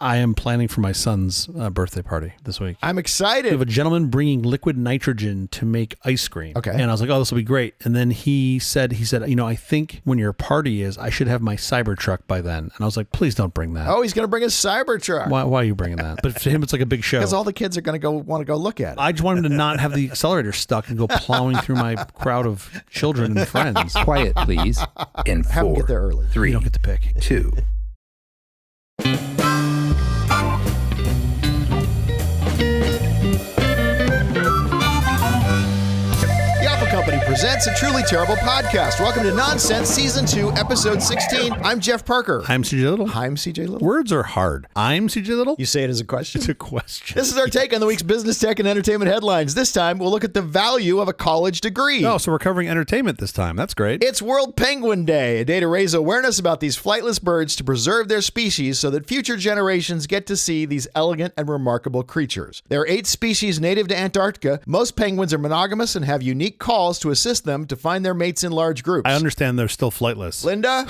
I am planning for my son's birthday party this week. I'm excited. We have a gentleman bringing liquid nitrogen to make ice cream. Okay. And I was like, oh, this will be great. And then he said, I think when your party is, I should have my Cybertruck by then. And I was like, please don't bring that. Oh, he's going to bring his Cybertruck. Why are you bringing that? But to him, it's like a big show. Because all the kids are going to want to go look at it. I just want him to not have the accelerator stuck and go plowing through my crowd of children and friends. Quiet, please. In 4, Have him get there early. 3, You don't get to pick. 2. Company presents a truly terrible podcast. Welcome to Nonsense Season 2, Episode 16. I'm Jeff Parker. I'm CJ Little. I'm CJ Little. Words are hard. I'm CJ Little. You say it as a question? It's a question. This is our take on the week's business, tech, and entertainment headlines. This time, we'll look at the value of a college degree. Oh, so we're covering entertainment this time. That's great. It's World Penguin Day, a day to raise awareness about these flightless birds to preserve their species so that future generations get to see these elegant and remarkable creatures. There are 8 species native to Antarctica. Most penguins are monogamous and have unique calls to assist them to find their mates in large groups. I understand they're still flightless. Linda?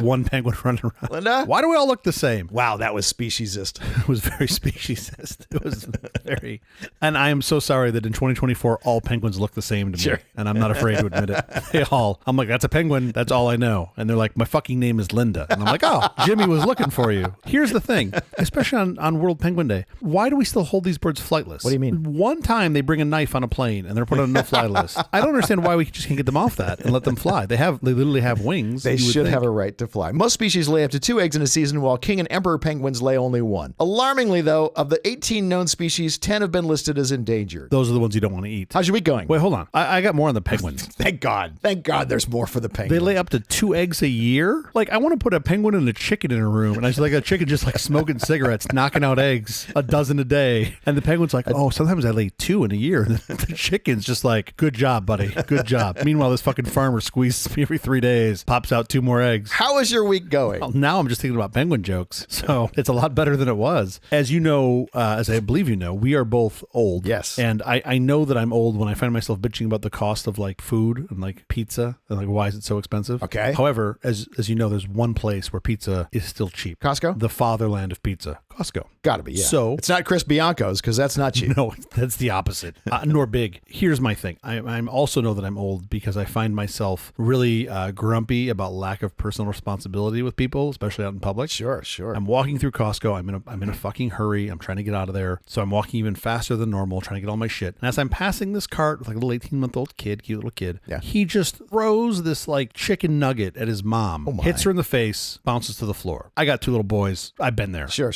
One penguin running around. Linda? Why do we all look the same? Wow, that was speciesist. It was very speciesist. It was very... And I am so sorry that in 2024, all penguins look the same to me. Sure. And I'm not afraid to admit it. They all... I'm like, that's a penguin. That's all I know. And they're like, my fucking name is Linda. And I'm like, oh, Jimmy was looking for you. Here's the thing, especially on World Penguin Day. Why do we still hold these birds flightless? What do you mean? One time they bring a knife on a plane and they're put on a no-fly list. I don't understand why we just can't get them off that and let them fly. They literally have wings. They should have a right to fly. Most species lay up to 2 eggs in a season, while king and emperor penguins lay only 1. Alarmingly, though, of the 18 known species, 10 have been listed as endangered. Those are the ones you don't want to eat. How's your week going? Wait, hold on. I got more on the penguins. Thank God. Thank God there's more for the penguin. They lay up to 2 eggs a year? Like, I want to put a penguin and a chicken in a room, and I see like a chicken just like smoking cigarettes, knocking out eggs, a dozen a day. And the penguin's like, oh, sometimes I lay 2 in a year. And the chicken's just like, good job, buddy. Good job. Meanwhile, this fucking farmer squeezes me every 3 days, pops out 2 more eggs. How is your week going? Well, now I'm just thinking about penguin jokes. So it's a lot better than it was. As you know, as I believe you know, we are both old. Yes. And I know that I'm old when I find myself bitching about the cost of like food and like pizza and like why is it so expensive? Okay. However, as you know, there's one place where pizza is still cheap. Costco? The fatherland of pizza. Costco. Gotta be, yeah. So it's not Chris Bianco's because that's not cheap. No, that's the opposite. Nor big. Here's my thing. I'm also know that I'm old because I find myself really grumpy about lack of personal responsibility with people, especially out in public. Sure. I'm walking through Costco. I'm in a fucking hurry. I'm trying to get out of there. So I'm walking even faster than normal, trying to get all my shit. And as I'm passing this cart with like a little 18-month-old kid, cute little kid, yeah. He just throws this like chicken nugget at his mom, hits her in the face, bounces to the floor. I got 2 little boys. I've been there. Sure.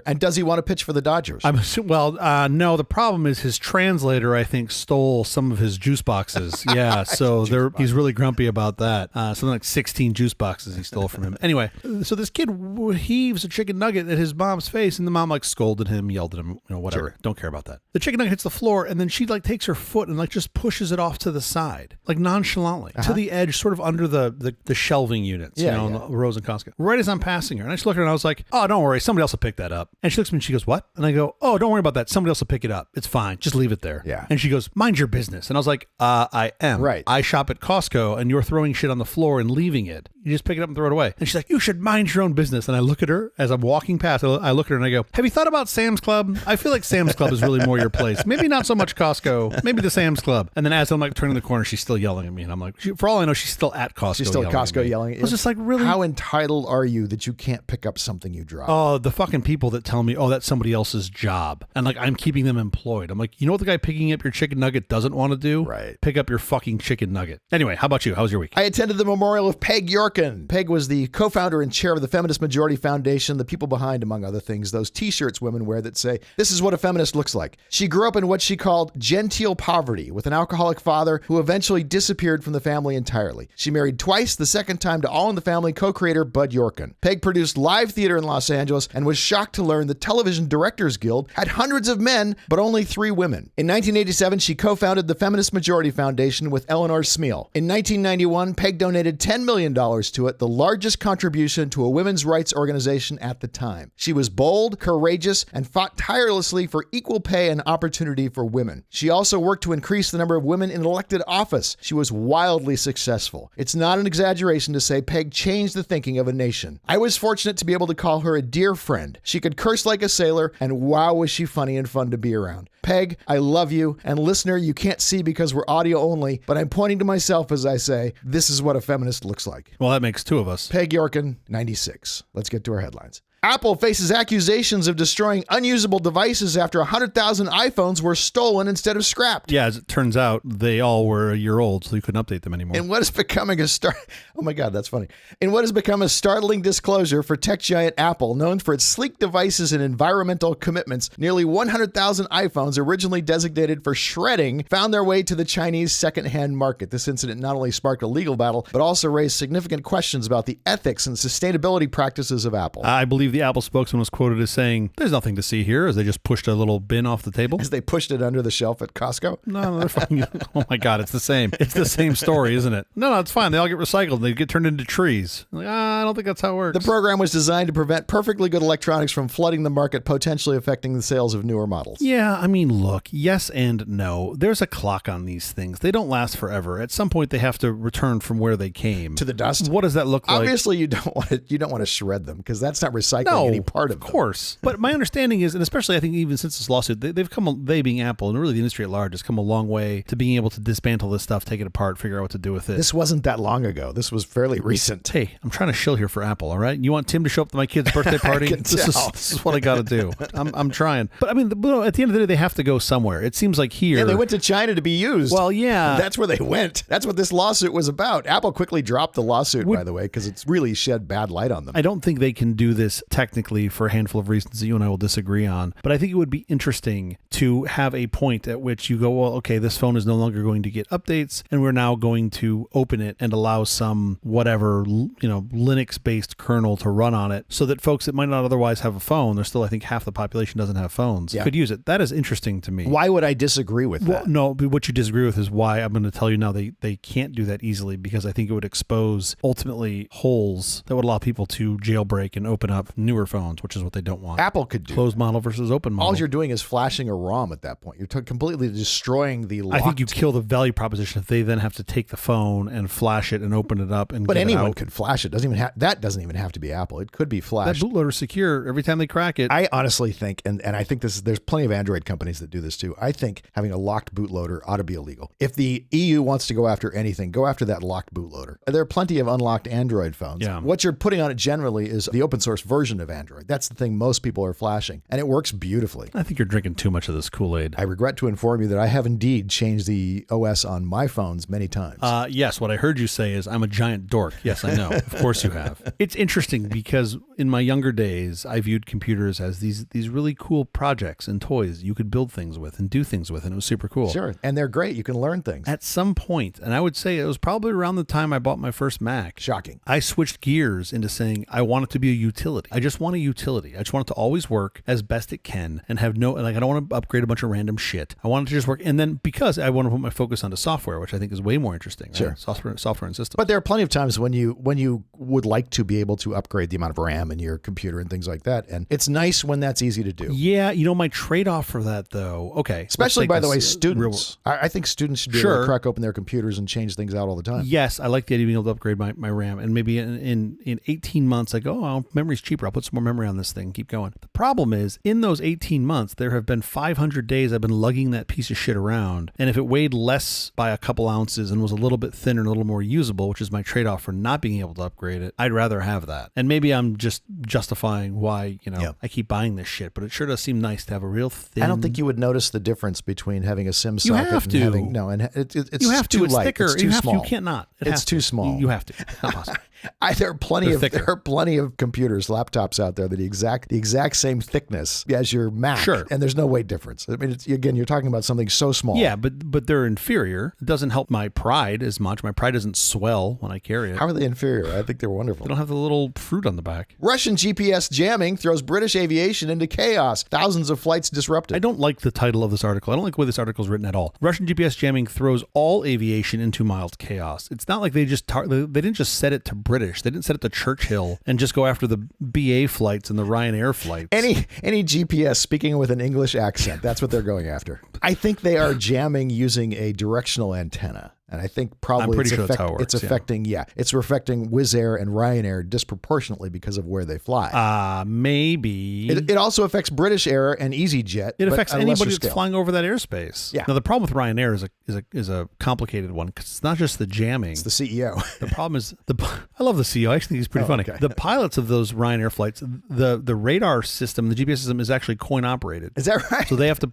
And does he want to pitch for the Dodgers? No, the problem is his translator, I think, stole some of his juice boxes. Yeah, so he's really grumpy about that. Something like 16 juice boxes he stole from him. Anyway, so this kid heaves a chicken nugget at his mom's face, and the mom like scolded him, yelled at him, whatever. Sure. Don't care about that. The chicken nugget hits the floor, and then she like takes her foot and like just pushes it off to the side, like nonchalantly, to the edge, sort of under the shelving units, in the rows in Costco. Right as I'm passing her, and I just look at her and I was like, oh, don't worry, somebody else will pick that up. And she looks at me and she goes, what? And I go, oh, don't worry about that. Somebody else will pick it up. It's fine. Just leave it there. Yeah. And she goes, mind your business. And I was like, I am. Right. I shop at Costco, and you're throwing shit on the floor and leaving it. You just pick it up and throw it away. And she's like, you should mind your own business. And I look at her as I'm walking past. I look at her and I go, have you thought about Sam's Club? I feel like Sam's Club is really more your place. Maybe not so much Costco. Maybe the Sam's Club. And then as I'm like turning the corner, she's still yelling at me. And I'm like, for all I know, she's still at Costco. She's still at Costco yelling at you. I was just like, really? How entitled are you that you can't pick up something you drop? Oh, the fucking people that tell me, oh, that's somebody else's job. And like, I'm keeping them employed. I'm like, you know what the guy picking up your chicken nugget doesn't want to do? Right. Pick up your fucking chicken nugget. Anyway, how about you? How was your week? I attended the memorial of Peg Yorkin. Peg was the co-founder and chair of the Feminist Majority Foundation, the people behind, among other things, those t-shirts women wear that say, this is what a feminist looks like. She grew up in what she called genteel poverty with an alcoholic father who eventually disappeared from the family entirely. She married twice, the second time to All in the Family co-creator Bud Yorkin. Peg produced live theater in Los Angeles and was shocked to learn the Television Directors Guild had hundreds of men, but only 3 women. In 1987, she co-founded the Feminist Majority Foundation with Eleanor Smeal. In 1991, Peg donated $10 million to it, the largest contribution to a women's rights organization at the time. She was bold, courageous, and fought tirelessly for equal pay and opportunity for women. She also worked to increase the number of women in elected office. She was wildly successful. It's not an exaggeration to say Peg changed the thinking of a nation. I was fortunate to be able to call her a dear friend. She could could curse like a sailor, and wow, was she funny and fun to be around. Peg, I love you, and listener, you can't see because we're audio only, but I'm pointing to myself as I say, this is what a feminist looks like. Well, that makes two of us. Peg Yorkin, 96. Let's get to our headlines. Apple faces accusations of destroying unusable devices after 100,000 iPhones were stolen instead of scrapped. Yeah, as it turns out, they all were a year old, so you couldn't update them anymore. In what is becoming oh my God, that's funny. In what has become a startling disclosure for tech giant Apple, known for its sleek devices and environmental commitments, nearly 100,000 iPhones originally designated for shredding found their way to the Chinese secondhand market. This incident not only sparked a legal battle, but also raised significant questions about the ethics and sustainability practices of Apple. I believe the Apple spokesman was quoted as saying, "There's nothing to see here," as they just pushed a little bin off the table. As they pushed it under the shelf at Costco? No, they're fine. Oh my God, it's the same. It's the same story, isn't it? No, it's fine. They all get recycled. They get turned into trees. Like, I don't think that's how it works. The program was designed to prevent perfectly good electronics from flooding the market, potentially affecting the sales of newer models. Yeah, I mean, look, yes and no. There's a clock on these things. They don't last forever. At some point, they have to return from where they came. To the dust? What does that look like? Obviously, you don't want to shred them because that's not recycling any part of them. Of course. But my understanding is, and especially I think even since this lawsuit, they being Apple, and really the industry at large, has come a long way to being able to dismantle this stuff, take it apart, figure out what to do with it. This wasn't that long ago. This was fairly recent. Hey, I'm trying to shill here for Apple, all right? You want Tim to show up to my kid's birthday party? This is what I got to do. I'm trying. But I mean, at the end of the day, they have to go somewhere. It seems like here. Yeah, they went to China to be used. Well, yeah. That's where they went. That's what this lawsuit was about. Apple quickly dropped the lawsuit, by the way, because it's really shed bad light on them. I don't think they can do this technically for a handful of reasons that you and I will disagree on. But I think it would be interesting to have a point at which you go, well, okay, this phone is no longer going to get updates, and we're now going to open it and allow some whatever, Linux-based kernel to run on it so that folks that might not otherwise have a phone, there's still, I think, half the population doesn't have phones, could use it. That is interesting to me. Why would I disagree with that? No, but what you disagree with is why I'm going to tell you now they can't do that easily, because I think it would expose, ultimately, holes that would allow people to jailbreak and open up newer phones, which is what they don't want. Apple could do closed model versus open model. All you're doing is flashing a ROM at that point. You're completely destroying the locked... I think you kill the value proposition if they then have to take the phone and flash it and open it up and But get anyone it out. could flash it. That doesn't even have to be Apple. It could be flashed. That bootloader's secure every time they crack it. I honestly think, and I think there's plenty of Android companies that do this too. I think having a locked bootloader ought to be illegal. If the EU wants to go after anything, go after that locked bootloader. There are plenty of unlocked Android phones. Yeah. What you're putting on it generally is the open source version of Android. That's the thing most people are flashing, and it works beautifully. I think you're drinking too much of this Kool-Aid. I regret to inform you that I have indeed changed the OS on my phones many times. Yes, what I heard you say is I'm a giant dork. Yes, I know. Of course you have. It's interesting because in my younger days, I viewed computers as these really cool projects and toys you could build things with and do things with, and it was super cool. Sure, and they're great. You can learn things. At some point, and I would say it was probably around the time I bought my first Mac. Shocking. I switched gears into saying I want it to be a utility. I just want a utility. I just want it to always work as best it can and have I don't want to upgrade a bunch of random shit. I want it to just work. And then because I want to put my focus onto software, which I think is way more interesting. Right? Sure. Software and systems. But there are plenty of times when you would like to be able to upgrade the amount of RAM in your computer and things like that. And it's nice when that's easy to do. Yeah, my trade-off for that though, okay. Especially, by the way, students. I think students should be able to crack open their computers and change things out all the time. Yes, I like the idea of being able to upgrade my RAM. And maybe in 18 months, I go, oh, memory's cheaper. I'll put some more memory on this thing. Keep going. The problem is, in those 18 months, there have been 500 days I've been lugging that piece of shit around. And if it weighed less by a couple ounces and was a little bit thinner and a little more usable, which is my trade-off for not being able to upgrade it, I'd rather have that. And maybe I'm just justifying why, I keep buying this shit, but it sure does seem nice to have a real thin... I don't think you would notice the difference between having a SIM socket you have and to. having... No, and it's you have to. too It's light. thicker. It's too you have small. To. You can't not. It's too small. You have to. Not possible. There are plenty of computers, laptops out there that the exact same thickness as your Mac. Sure. And there's no weight difference. I mean, again, you're talking about something so small. Yeah, but they're inferior. It doesn't help my pride as much. My pride doesn't swell when I carry it. How are they inferior? I think they're wonderful. They don't have the little fruit on the back. Russian GPS jamming throws British aviation into chaos. Thousands of flights disrupted. I don't like the title of this article. I don't like the way this article is written at all. Russian GPS jamming throws all aviation into mild chaos. It's not like they didn't just set it to British. They didn't set it to Churchill and just go after the BA flights and the Ryanair flights. Any GPS speaking with an English accent, that's what they're going after. I think they are jamming using a directional antenna. And I think probably I'm pretty sure that's how it works, it's affecting, it's affecting Wizz Air and Ryanair disproportionately because of where they fly. Maybe. It also affects British Air and EasyJet. It but affects at a lesser anybody that's scale. flying over that airspace. Yeah. Now, the problem with Ryanair is a complicated one because it's not just the jamming. It's the CEO. The problem is I love the CEO. I actually think he's pretty funny. okay. The pilots of those Ryanair flights, the radar system, the GPS system is actually coin operated. Is that right? So they have to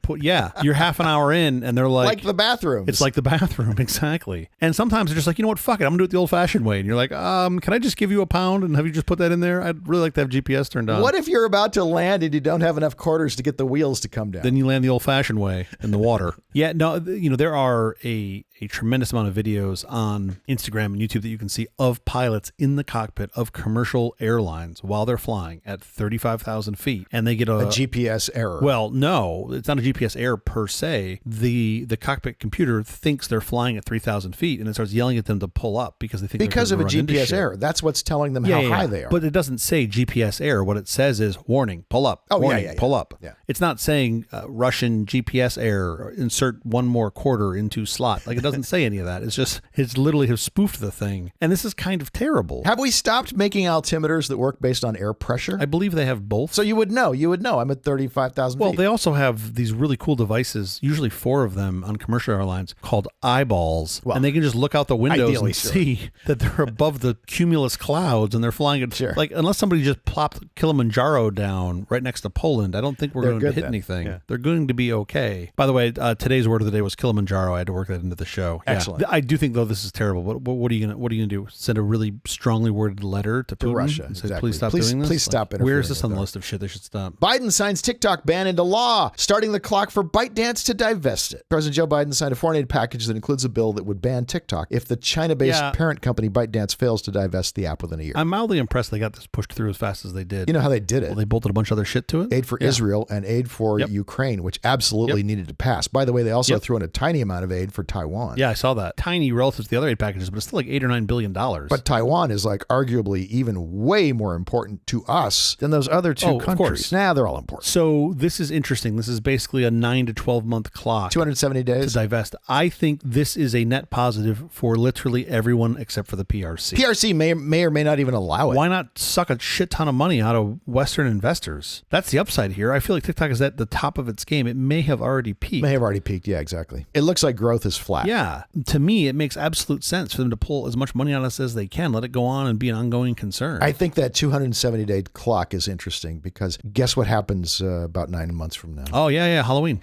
you're half an hour in and they're like the bathrooms. It's like the bathroom, exactly. And sometimes they're just like, you know what, fuck it, I'm gonna do it the old fashioned way. And you're like, can I just give you £1 and have you just put that in there? I'd really like to have GPS turned on. What if you're about to land and you don't have enough quarters to get the wheels to come down? Then you land the old fashioned way in the water. Yeah, no, there are a tremendous amount of videos on Instagram and YouTube that you can see of pilots in the cockpit of commercial airlines while they're flying at 35,000 feet, and they get a GPS error. Well, no, it's not a GPS error per se. The cockpit computer thinks they're flying at 3,000 feet, and it starts yelling at them to pull up because they think because they're of a gonna run into GPS shit. error. That's what's telling them how high they are. But it doesn't say GPS error. What it says is warning, pull up. Oh, warning, pull up. Yeah. It's not saying Russian GPS error, or insert one more quarter into slot. Like, it doesn't say any of that. It's literally have spoofed the thing. And this is kind of terrible. Have we stopped making altimeters that work based on air pressure? I believe they have both. So you would know. I'm at 35,000 Well, feet. they also have these really cool devices, usually 4 of them on commercial airlines, called eyeballs. Well, and they can just look out the windows ideally, and sure. see that they're above the cumulus clouds and they're flying at, Sure. like, unless somebody just plopped Kilimanjaro down right next to Poland, I don't think we're They're going to good hit then. anything. Yeah. They're going to be okay. By the way, today's word of the day was Kilimanjaro. I had to work that into the show. Yeah. Excellent. I do think, though, this is terrible. What are you gonna do? Send a really strongly worded letter to Putin Russia, and say, exactly. please stop Please- doing this? please stop Where interfering is this with on the our- list of shit they should stop? Biden signs TikTok ban into law, starting the clock for ByteDance to divest it. President Joe Biden signed a foreign aid package that includes a bill that would ban TikTok if the China-based Yeah. parent company ByteDance fails to divest the app within a year. I'm mildly impressed they got this pushed through as fast as they did. You know how they did it? Well, they bolted a bunch of other shit to it. Aid for Israel and aid for Yep. Ukraine, which absolutely needed to pass. By the way, they also threw in a tiny amount of aid for Taiwan. Yeah, I saw that. Tiny relative to the other aid packages, but it's still like $8 or $9 billion. But Taiwan is like arguably even way more important to us than those other two Oh, of countries. course. Nah, they're all important. So this is interesting. This is basically a 9 to 12 month clock 270 to days. divest. I think this is a net positive for literally everyone except for the PRC. PRC may or may not even allow it. Why not suck a shit ton of money out of Western investors? That's the upside here. I feel like TikTok is at the top of its game. It may have already peaked. May have already peaked. Yeah, exactly. It looks like growth is flat. Yeah. To me, it makes absolute sense for them to pull as much money out of us as they can. Let it go on and be an ongoing concern. I think that 270-day clock is interesting because guess what happens about 9 months from now? Oh, yeah, Halloween.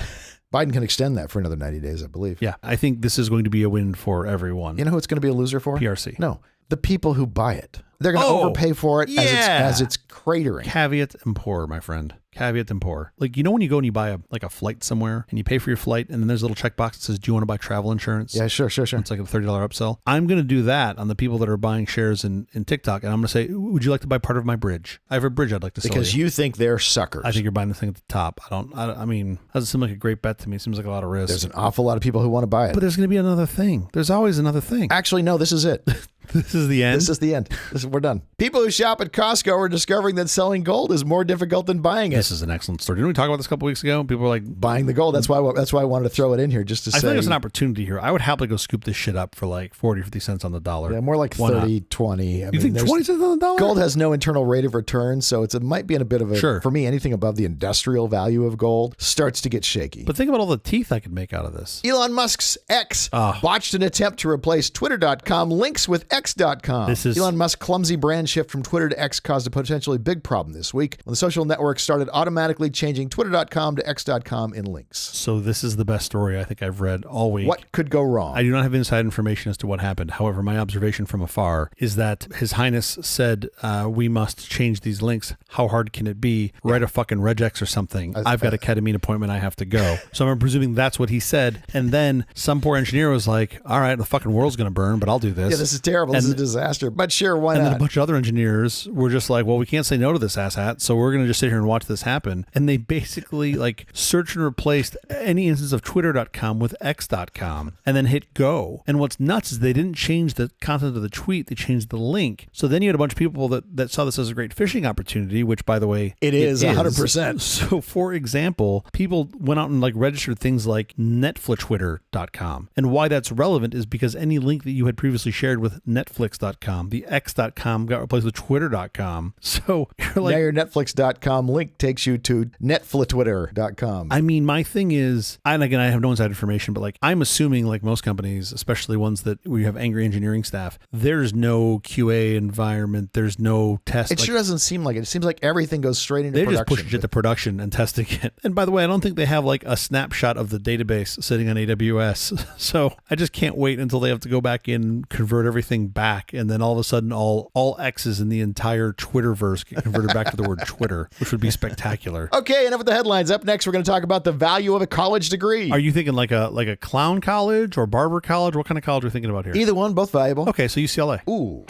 Biden can extend that for another 90 days, I believe. Yeah, I think this is going to be a win for everyone. You know who it's going to be a loser for? PRC. No, the people who buy it. They're going to overpay for it as it's cratering. Caveat emptor, my friend. Caveat emptor. Like, you know when you go and you buy a flight somewhere and you pay for your flight and then there's a little checkbox that says, do you want to buy travel insurance? Yeah, sure. It's like a $30 upsell. I'm going to do that on the people that are buying shares in TikTok. And I'm going to say, would you like to buy part of my bridge? I have a bridge I'd like to sell Because you. you think they're suckers. I think you're buying the thing at the top. I mean, doesn't seem like a great bet to me. It seems like a lot of risk. There's an awful lot of people who want to buy it. But there's going to be another thing. There's always another thing. Actually, no, this is it. This is the end. This is the end. We're done. People who shop at Costco are discovering that selling gold is more difficult than buying it. This is an excellent story. Didn't we talk about this a couple weeks ago? People were like, Buying the gold. That's why I wanted to throw it in here just to say. I feel like there's an opportunity here. I would happily go scoop this shit up for like 40, 50 cents on the dollar. Yeah, more like Why not? 30, 20. You think 20 cents on the dollar? Gold has no internal rate of return, so it might be in a bit of a, Sure. for me, anything above the industrial value of gold starts to get shaky. But think about all the teeth I could make out of this. Elon Musk's X botched an attempt to replace Twitter.com links with X.com. Elon Musk's clumsy brand shift from Twitter to X caused a potentially big problem this week when the social network started automatically changing Twitter.com to X.com in links. So this is the best story I think I've read all week. What could go wrong? I do not have inside information as to what happened. However, my observation from afar is that His Highness said, we must change these links. How hard can it be? Write a fucking regex or something. I've got a ketamine appointment. I have to go. So I'm presuming that's what he said. And then some poor engineer was like, all right, the fucking world's going to burn, but I'll do this. Yeah, this is terrible. terrible. This is a disaster. But sure, why And not? then a bunch of other engineers were just like, well, we can't say no to this asshat, so we're going to just sit here and watch this happen. And they basically like searched and replaced any instance of twitter.com with x.com and then hit go. And what's nuts is they didn't change the content of the tweet, they changed the link. So then you had a bunch of people that saw this as a great phishing opportunity, which, by the way, it is 100%. So, for example, people went out and like registered things like netflixtwitter.com. And why that's relevant is because any link that you had previously shared with netflix.com, the x.com got replaced with twitter.com. So you're like, now your netflix.com link takes you to netflitwitter.com. I mean, my thing is, and again, I have no inside information, but like I'm assuming like most companies, especially ones that where you have angry engineering staff, there's no QA environment, there's no test. It sure doesn't seem like it. It seems like everything goes straight into They production. just push it to production and testing it. And by the way, I don't think they have like a snapshot of the database sitting on AWS. So I just can't wait until they have to go back in, convert everything back, and then all of a sudden all X's in the entire Twitterverse get converted back to the word Twitter, which would be spectacular. Okay, enough with the headlines. Up next, we're going to talk about the value of a college degree. Are you thinking like a clown college or barber college? What kind of college are we thinking about here? Either one, both valuable. Okay, so UCLA. Ooh.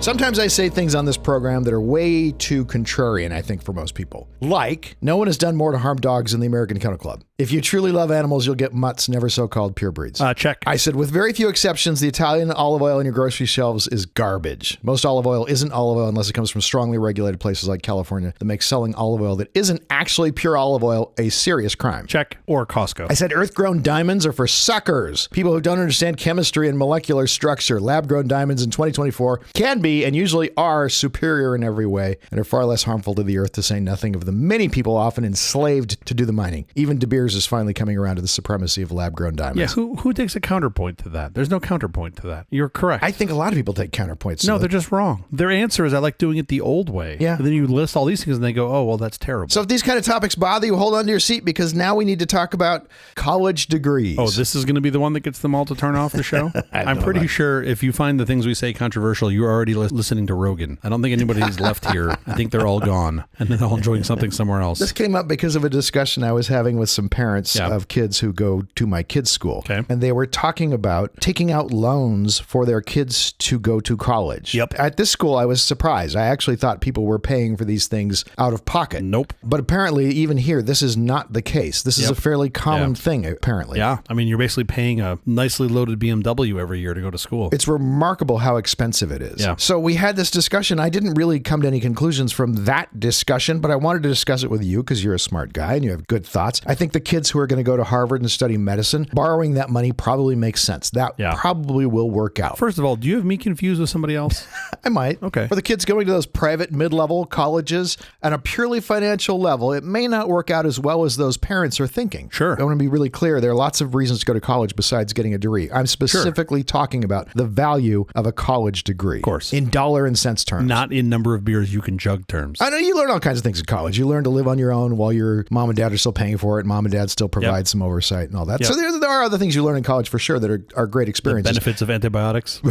Sometimes I say things on this program that are way too contrarian, I think, for most people. Like, no one has done more to harm dogs than the American Kennel Club. If you truly love animals, you'll get mutts, never so-called pure breeds. Check. I said, with very few exceptions, the Italian olive oil in your grocery shelves is garbage. Most olive oil isn't olive oil unless it comes from strongly regulated places like California that make selling olive oil that isn't actually pure olive oil a serious crime. Check. Or Costco. I said earth-grown diamonds are for suckers. People who don't understand chemistry and molecular structure. Lab-grown diamonds in 2024 can be and usually are superior in every way and are far less harmful to the earth, to say nothing of the many people often enslaved to do the mining. Even De Beers is finally coming around to the supremacy of lab-grown diamonds. Yeah, who takes a counterpoint to that? There's no counterpoint to that. You're correct. I think a lot of people take counterpoints to No, that. they're just wrong. Their answer is, I like doing it the old way. Yeah. And then you list all these things and they go, oh, well, that's terrible. So if these kind of topics bother you, hold on to your seat, because now we need to talk about college degrees. Oh, this is going to be the one that gets them all to turn off the show? I'm pretty sure if you find the things we say controversial, you're already listening to Rogan. I don't think anybody's left here. I think they're all gone and they're all enjoying something somewhere else. This came up because of a discussion I was having with some parents of kids who go to my kids' school. Okay. And they were talking about taking out loans for their kids to go to college. Yep. At this school, I was surprised. I actually thought people were paying for these things out of pocket. Nope. But apparently, even here, this is not the case. This is a fairly common thing, apparently. Yeah. I mean, you're basically paying a nicely loaded BMW every year to go to school. It's remarkable how expensive it is. Yeah. So we had this discussion. I didn't really come to any conclusions from that discussion, but I wanted to discuss it with you because you're a smart guy and you have good thoughts. I think the kids who are going to go to Harvard and study medicine, borrowing that money probably makes sense. That probably will work out. First of all, do you have me confused with somebody else? I might. Okay. For the kids going to those private mid-level colleges on a purely financial level, it may not work out as well as those parents are thinking. Sure. I want to be really clear. There are lots of reasons to go to college besides getting a degree. I'm specifically talking about the value of a college degree. Of course. In dollar and cents terms. Not in number of beers you can jug terms. I know you learn all kinds of things in college. You learn to live on your own while your mom and dad are still paying for it, and mom and dad still provide some oversight and all that. Yep. So there are other things you learn in college for sure that are great experiences. The benefits of antibiotics.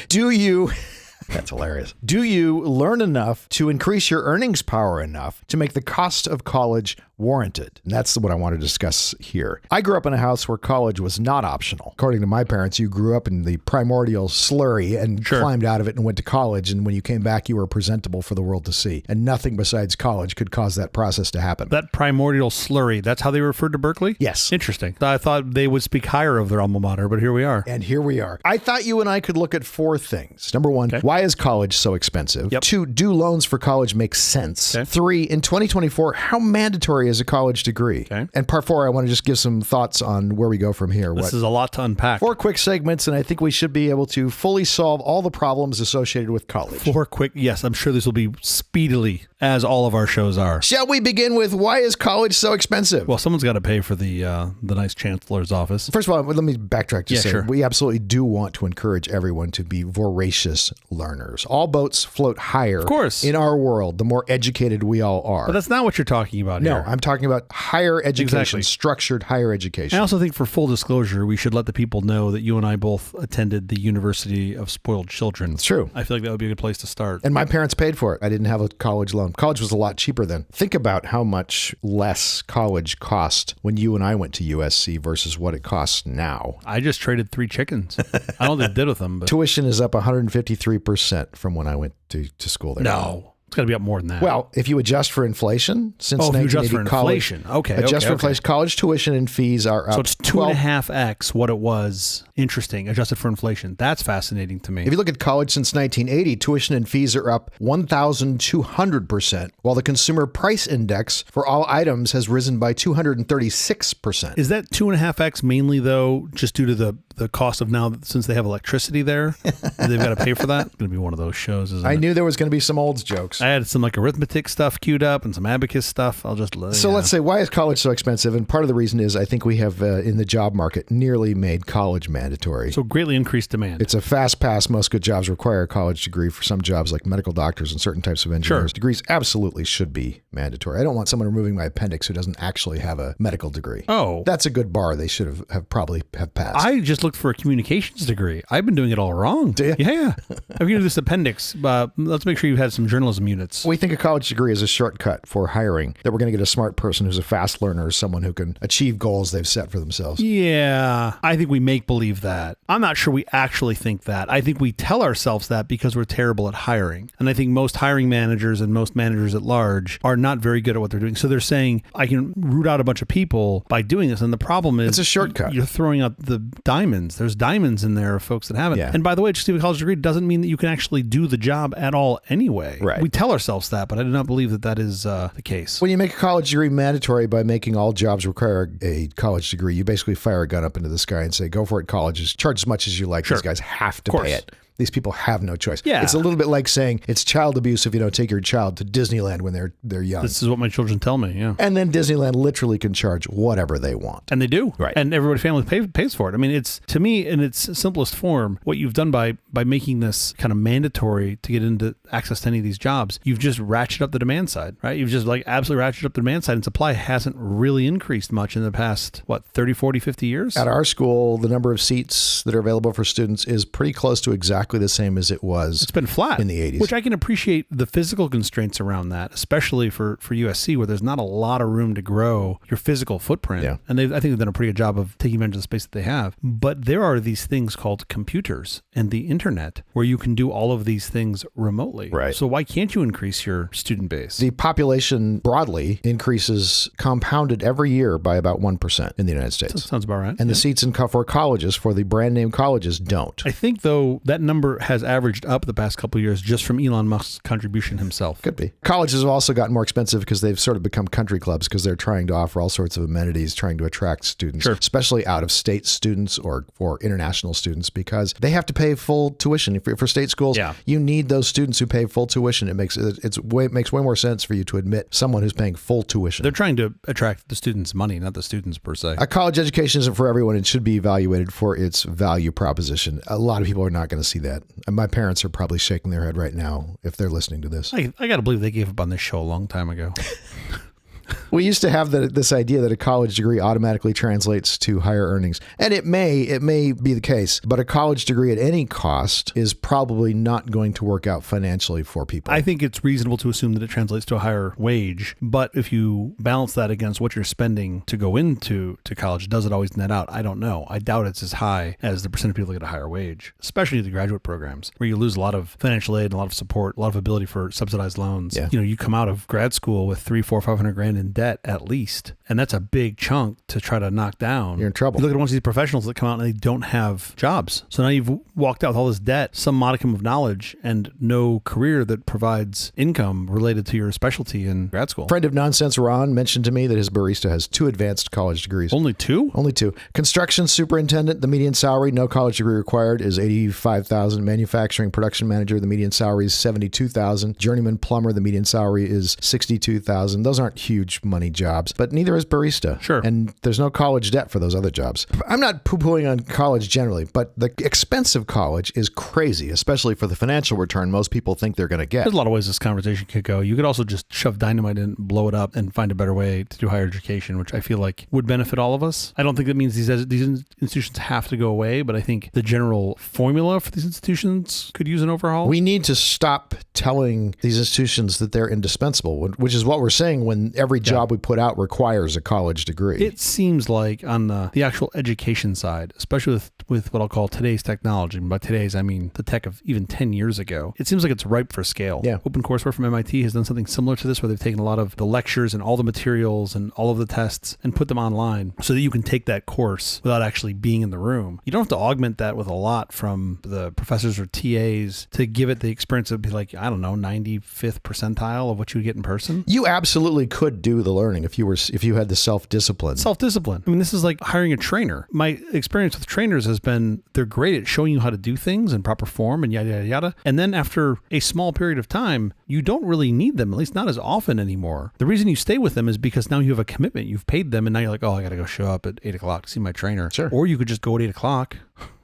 Do you... That's hilarious. Do you learn enough to increase your earnings power enough to make the cost of college warranted? And that's what I want to discuss here. I grew up in a house where college was not optional. According to my parents, you grew up in the primordial slurry and climbed out of it and went to college. And when you came back, you were presentable for the world to see. And nothing besides college could cause that process to happen. That primordial slurry, that's how they referred to Berkeley? Yes. Interesting. I thought they would speak higher of their alma mater, but here we are. And here we are. I thought you and I could look at four things. Number one, why is college so expensive? Yep. 2, do loans for college make sense? Okay. 3, in 2024, how mandatory is a college degree? Okay. And part 4, I want to just give some thoughts on where we go from here. This is a lot to unpack. 4 quick segments, and I think we should be able to fully solve all the problems associated with college. 4 quick, yes, I'm sure this will be speedily as all of our shows are. Shall we begin with why is college so expensive? Well, someone's got to pay for the nice chancellor's office. First of all, let me backtrack to say sure. we absolutely do want to encourage everyone to be voracious learners. All boats float higher. Of course. In our world, the more educated we all are. But that's not what you're talking about No, here. I'm talking about higher education, Exactly. structured higher education. I also think for full disclosure, we should let the people know that you and I both attended the University of Spoiled Children. It's true. I feel like that would be a good place to start. And my parents paid for it. I didn't have a college loan. College was a lot cheaper then. Think about how much less college cost when you and I went to USC versus what it costs now. I just traded 3 chickens. I don't know what they did with them, but Tuition is up 153% from when I went to school there. no. It's got to be up more than that. Well, if you adjust for inflation, since if you 1980, adjust for inflation. Okay, adjust for okay. inflation, college tuition and fees are up. So it's 2.5x what it was. Interesting. Adjusted for inflation. That's fascinating to me. If you look at college since 1980, tuition and fees are up 1,200%, while the consumer price index for all items has risen by 236%. Is that 2.5x mainly, though, just due to the cost of now, since they have electricity there, they've got to pay for that? It's going to be one of those shows, isn't it? I knew there was going to be some olds jokes. I had some like arithmetic stuff queued up and some abacus stuff. I'll just So let's say, why is college so expensive? And part of the reason is I think we have, in the job market, nearly made college mandatory. So greatly increased demand. It's a fast pass. Most good jobs require a college degree. For some jobs like medical doctors and certain types of engineers, degrees absolutely should be mandatory. I don't want someone removing my appendix who doesn't actually have a medical degree. Oh. That's a good bar. They should have probably have passed. I just looked for a communications degree. I've been doing it all wrong. Do you? Yeah. I'm going to do this appendix. Let's make sure you had some journalism units. We think a college degree is a shortcut for hiring, that we're going to get a smart person who's a fast learner, someone who can achieve goals they've set for themselves. Yeah, I think we make believe that. I'm not sure we actually think that. I think we tell ourselves that because we're terrible at hiring. And I think most hiring managers and most managers at large are not very good at what they're doing. So they're saying, I can root out a bunch of people by doing this. And the problem is, It's a shortcut. You're throwing out the diamonds. There's diamonds in there of folks that haven't. Yeah. And by the way, just to have a college degree doesn't mean that you can actually do the job at all anyway. Right. We tell ourselves that, but I do not believe that that is the case. When you make a college degree mandatory by making all jobs require a college degree, you basically fire a gun up into the sky and say, go for it, colleges. Charge as much as you like. Sure. These guys have to Of course. pay it. These people have no choice. Yeah. It's a little bit like saying it's child abuse if you don't take your child to Disneyland when they're young. This is what my children tell me, yeah. And then Disneyland literally can charge whatever they want. And they do. Right. And everybody's family pays for it. I mean, it's, to me, in its simplest form, what you've done by making this kind of mandatory to get into access to any of these jobs, you've just ratcheted up the demand side, right? You've just like absolutely ratcheted up the demand side, and supply hasn't really increased much in the past, 30, 40, 50 years? At our school, the number of seats that are available for students is pretty close to exactly the same as it was. It's been flat in the 80s. Which I can appreciate the physical constraints around that, especially for USC, where there's not a lot of room to grow your physical footprint. Yeah. And I think they've done a pretty good job of taking advantage of the space that they have. But there are these things called computers and the internet where you can do all of these things remotely. Right. So why can't you increase your student base? The population broadly increases compounded every year by about 1% in the United States. Sounds about right. And the seats in for colleges, for the brand name colleges, don't. I think, though, that number has averaged up the past couple of years just from Elon Musk's contribution himself. Could be. Colleges have also gotten more expensive because they've sort of become country clubs because they're trying to offer all sorts of amenities, trying to attract students, especially out-of-state students or for international students, because they have to pay full tuition. For state schools, you need those students who pay full tuition. It makes way more sense for you to admit someone who's paying full tuition. They're trying to attract the students' money, not the students per se. A college education isn't for everyone. It should be evaluated for its value proposition. A lot of people are not going to see that. And my parents are probably shaking their head right now if they're listening to this. I got to believe they gave up on this show a long time ago. We used to have this idea that a college degree automatically translates to higher earnings. And it may be the case, but a college degree at any cost is probably not going to work out financially for people. I think it's reasonable to assume that it translates to a higher wage. But if you balance that against what you're spending to go into college, does it always net out? I don't know. I doubt it's as high as the percent of people that get a higher wage, especially the graduate programs where you lose a lot of financial aid and a lot of support, a lot of ability for subsidized loans. Yeah. You come out of grad school with $300,000, $400,000, $500,000 in debt at least. And that's a big chunk to try to knock down. You're in trouble. You look at one of these professionals that come out and they don't have jobs. So now you've walked out with all this debt, some modicum of knowledge, and no career that provides income related to your specialty in grad school. Friend of Nonsense Ron mentioned to me that his barista has 2 advanced college degrees. Only 2? Only 2. Construction superintendent, the median salary, no college degree required, is $85,000. Manufacturing production manager, the median salary is $72,000. Journeyman plumber, the median salary is $62,000. Those aren't huge money jobs, but neither is barista. Sure. And there's no college debt for those other jobs. I'm not poo-pooing on college generally, but the expense of college is crazy, especially for the financial return most people think they're going to get. There's a lot of ways this conversation could go. You could also just shove dynamite in, blow it up, and find a better way to do higher education, which I feel like would benefit all of us. I don't think that means these institutions have to go away, but I think the general formula for these institutions could use an overhaul. We need to stop telling these institutions that they're indispensable, which is what we're saying when every job we put out requires a college degree. It seems like on the actual education side, especially with what I'll call today's technology, and by today's I mean the tech of even 10 years ago, it seems like it's ripe for scale. Yeah. OpenCourseWare from MIT has done something similar to this, where they've taken a lot of the lectures and all the materials and all of the tests and put them online so that you can take that course without actually being in the room. You don't have to augment that with a lot from the professors or TAs to give it the experience of be like, I don't know, 95th percentile of what you would get in person. You absolutely could do the learning if you had the self-discipline. Self-discipline. I mean, this is like hiring a trainer. My experience with trainers has been they're great at showing you how to do things in proper form and yada, yada, yada. And then after a small period of time, you don't really need them, at least not as often anymore. The reason you stay with them is because now you have a commitment. You've paid them and now you're like, oh, I got to go show up at 8 o'clock to see my trainer. Sure. Or you could just go at 8 o'clock.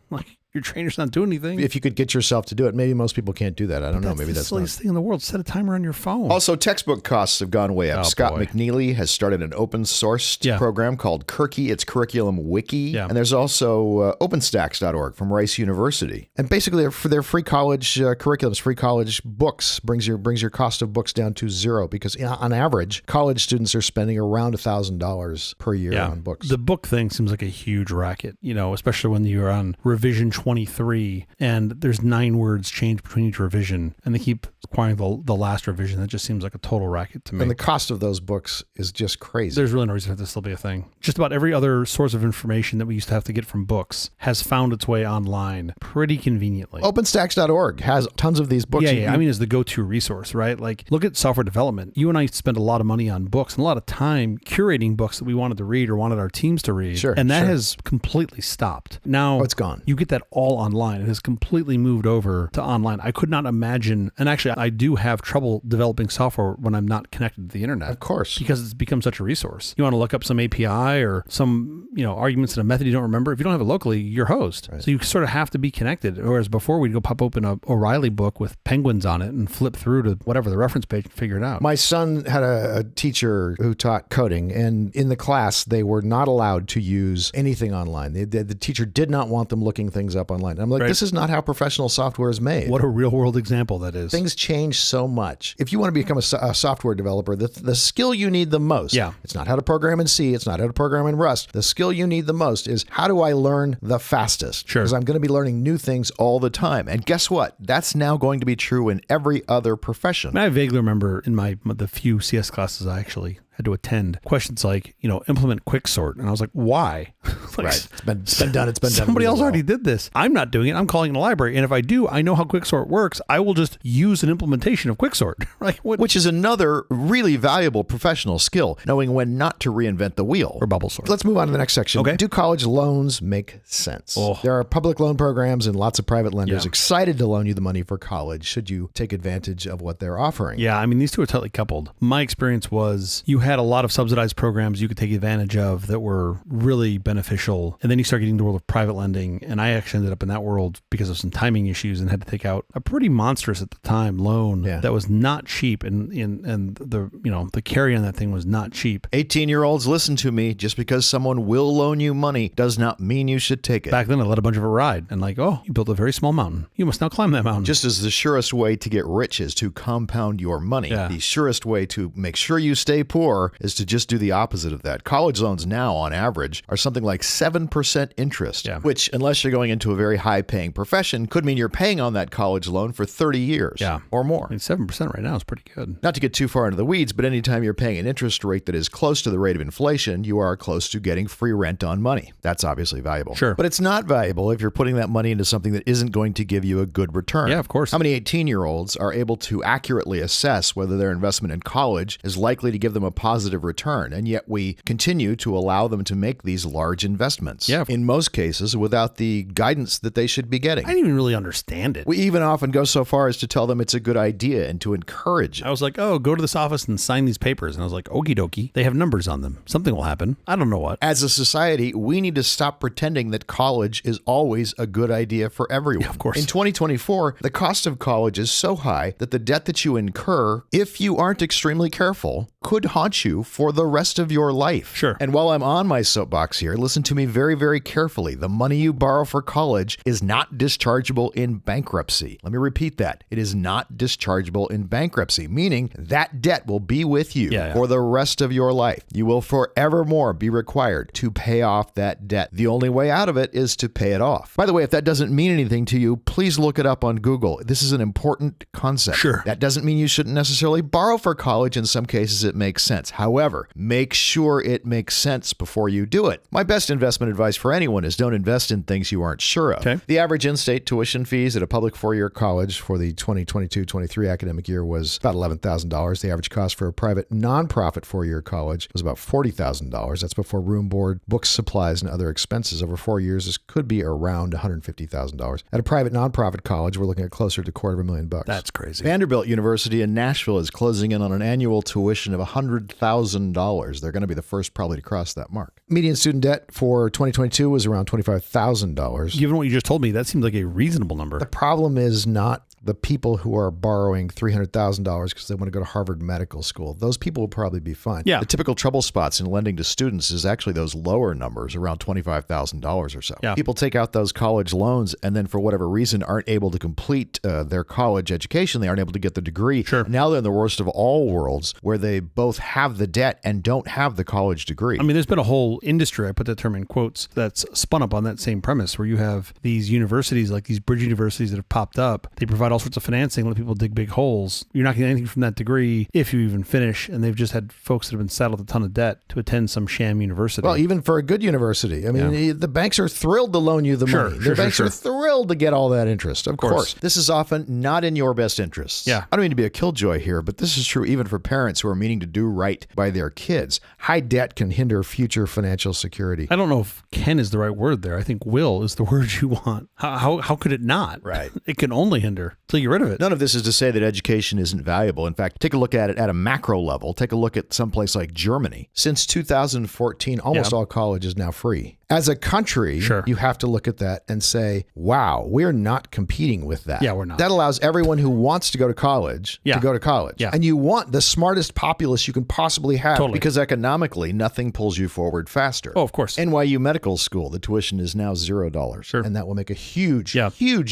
Like, your trainer's not doing anything. If you could get yourself to do it, maybe most people can't do that. I don't know. Maybe that's the silliest thing in the world. Set a timer on your phone. Also, textbook costs have gone way up. Oh, Scott boy. McNeely has started an open source program called Kirky. It's Curriculum Wiki. Yeah. And there's also OpenStax.org from Rice University. And basically, for their free college curriculums, free college books, brings your cost of books down to 0 because on average, college students are spending around $1,000 per year on books. The book thing seems like a huge racket, especially when you're on revision 23 and there's 9 words changed between each revision and they keep requiring the last revision. That just seems like a total racket to me. And the cost of those books is just crazy. There's really no reason for this to still be a thing. Just about every other source of information that we used to have to get from books has found its way online pretty conveniently. OpenStax.org has tons of these books. Yeah. I mean, it's the go-to resource, right? Like, look at software development. You and I spend a lot of money on books and a lot of time curating books that we wanted to read or wanted our teams to read. Sure. And that has completely stopped. Now, it's gone. You get that all online. It has completely moved over to online. I could not imagine, and actually I do have trouble developing software when I'm not connected to the internet. Of course. Because it's become such a resource. You want to look up some API or some, arguments in a method you don't remember. If you don't have it locally, you're host. Right. So you sort of have to be connected. Whereas before we'd go pop open a O'Reilly book with penguins on it and flip through to whatever the reference page and figure it out. My son had a teacher who taught coding, and in the class, they were not allowed to use anything online. The teacher did not want them looking things up online. And I'm like, This is not how professional software is made. What a real world example that is. Things change so much. If you want to become a software developer, the skill you need the most, it's not how to program in C, it's not how to program in Rust. The skill you need the most is how do I learn the fastest? Sure. Because I'm going to be learning new things all the time. And guess what? That's now going to be true in every other profession. I vaguely remember in the few CS classes I actually had to attend questions like, implement quicksort. And I was like, why? Right. It's been done. It's been done. Somebody else already did this. I'm not doing it. I'm calling it a library. And if I do, I know how quicksort works. I will just use an implementation of quicksort. Right? Which is another really valuable professional skill, knowing when not to reinvent the wheel. Or bubble sort. Let's move on to the next section. Okay. Do college loans make sense? Oh. There are public loan programs and lots of private lenders excited to loan you the money for college should you take advantage of what they're offering. Yeah, I mean, these two are tightly coupled. My experience was you had a lot of subsidized programs you could take advantage of that were really beneficial. And then you start getting the world of private lending. And I actually ended up in that world because of some timing issues and had to take out a pretty monstrous at the time loan that was not cheap. And the carry on that thing was not cheap. 18-year-olds, listen to me. Just because someone will loan you money does not mean you should take it. Back then, I let a bunch of it ride. And you built a very small mountain. You must now climb that mountain. Just as the surest way to get rich is to compound your money. Yeah. The surest way to make sure you stay poor explore is to just do the opposite of that. College loans now, on average, are something like 7% interest, which, unless you're going into a very high-paying profession, could mean you're paying on that college loan for 30 years or more. I mean, 7% right now is pretty good. Not to get too far into the weeds, but anytime you're paying an interest rate that is close to the rate of inflation, you are close to getting free rent on money. That's obviously valuable. Sure. But it's not valuable if you're putting that money into something that isn't going to give you a good return. Yeah, of course. How many 18-year-olds are able to accurately assess whether their investment in college is likely to give them a positive return, and yet we continue to allow them to make these large investments? Yeah. In most cases, without the guidance that they should be getting. I didn't even really understand it. We even often go so far as to tell them it's a good idea and to encourage it. I was like, oh, go to this office and sign these papers. And I was like, okie dokie. They have numbers on them. Something will happen. I don't know what. As a society, we need to stop pretending that college is always a good idea for everyone. Yeah, of course. In 2024, the cost of college is so high that the debt that you incur, if you aren't extremely careful, could haunt you for the rest of your life. Sure. And while I'm on my soapbox here, listen to me very, very carefully. The money you borrow for college is not dischargeable in bankruptcy. Let me repeat that. It is not dischargeable in bankruptcy, meaning that debt will be with you for the rest of your life. You will forevermore be required to pay off that debt. The only way out of it is to pay it off. By the way, if that doesn't mean anything to you, please look it up on Google. This is an important concept. Sure. That doesn't mean you shouldn't necessarily borrow for college. In some cases, it makes sense. However, make sure it makes sense before you do it. My best investment advice for anyone is don't invest in things you aren't sure of. Okay. The average in-state tuition fees at a public four-year college for the 2022-23 academic year was about $11,000. The average cost for a private nonprofit four-year college was about $40,000. That's before room, board, books, supplies, and other expenses. Over 4 years, this could be around $150,000. At a private nonprofit college, we're looking at closer to $250,000. That's crazy. Vanderbilt University in Nashville is closing in on an annual tuition of $100,000. They're going to be the first probably to cross that mark. Median student debt for 2022 was around $25,000. Given what you just told me, that seems like a reasonable number. The problem is not the people who are borrowing $300,000 because they want to go to Harvard Medical School. Those people will probably be fine. Yeah. The typical trouble spots in lending to students is actually those lower numbers, around $25,000 or so. Yeah. People take out those college loans and then for whatever reason aren't able to complete their college education. They aren't able to get the degree. Sure. Now they're in the worst of all worlds where they both have the debt and don't have the college degree. I mean, there's been a whole industry, I put that term in quotes, that's spun up on that same premise where you have these universities, like these bridge universities that have popped up. They provide all sorts of financing, let people dig big holes. You're not getting anything from that degree if you even finish. And they've just had folks that have been saddled a ton of debt to attend some sham university. Well, even for a good university. I mean, the banks are thrilled to loan you the money. The banks are thrilled to get all that interest. Of course. This is often not in your best interests. Yeah. I don't mean to be a killjoy here, but this is true even for parents who are meaning to do right by their kids. High debt can hinder future financial security. I don't know if can is the right word there. I think will is the word you want. How could it not? Right. It can only hinder till you get rid of it. None of this is to say that education isn't valuable. In fact, take a look at it at a macro level. Take a look at someplace like Germany. Since 2014, almost all college is now free. As a country, you have to look at that and say, wow, we're not competing with that. Yeah, we're not. That allows everyone who wants to go to college to go to college. Yeah. And you want the smartest populace you can possibly have because economically, nothing pulls you forward faster. Oh, of course. NYU Medical School, the tuition is now $0. Sure. And that will make a huge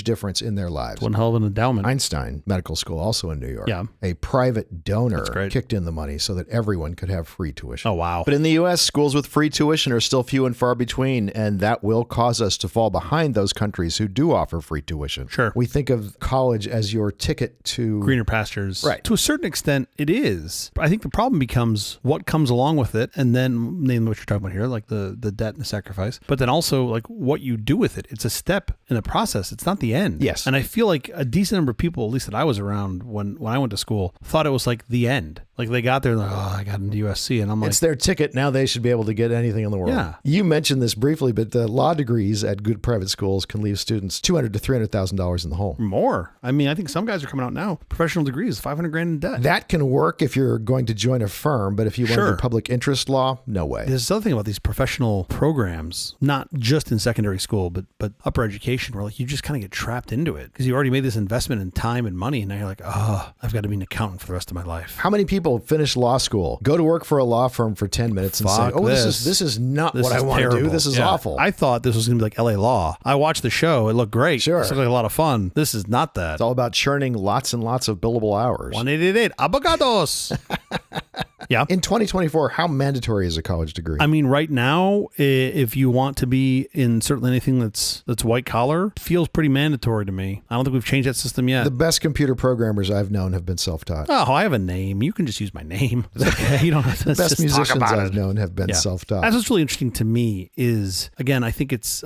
difference in their lives. One hell of an endowment. Einstein Medical School, also in New York. Yeah. A private donor kicked in the money so that everyone could have free tuition. Oh, wow. But in the U.S., schools with free tuition are still few and far between, and that will cause us to fall behind those countries who do offer free tuition. Sure. We think of college as your ticket to greener pastures. Right. To a certain extent, it is. I think the problem becomes what comes along with it, and then name what you're talking about here, like the debt and the sacrifice, but then also like what you do with it. It's a step in the process. It's not the end. Yes. And I feel like a decent number of people, at least that I was around when I went to school, thought it was like the end. Like they got there and like, oh, I got into USC. And I'm like, it's their ticket. Now they should be able to get anything in the world. Yeah. You mentioned this briefly, but the law degrees at good private schools can leave students $200,000 to $300,000 in the hole. More. I mean, I think some guys are coming out now. Professional degrees, $500,000 in debt. That can work if you're going to join a firm, but if you want to do public interest law, no way. There's another thing about these professional programs, not just in secondary school, but upper education, where like you just kind of get trapped into it because you already made this investment in time and money, and now you're like, oh, I've got to be an accountant for the rest of my life. How many people finish law school, go to work for a law firm for 10 minutes and say, oh, this is not what I want to do. This is awful. I thought this was going to be like LA Law. I watched the show. It looked great. Sure. It looked like a lot of fun. This is not that. It's all about churning lots and lots of billable hours. 1888 avocados. Yeah. In 2024, how mandatory is a college degree? I mean, right now, if you want to be in certainly anything that's white collar, it feels pretty mandatory to me. I don't think we've changed that system yet. The best computer programmers I've known have been self-taught. Oh, I have a name. You can just use my name. It's okay. You don't have to The best just talk musicians about I've it. known have been self-taught. That's what's really interesting to me is, again, I think it's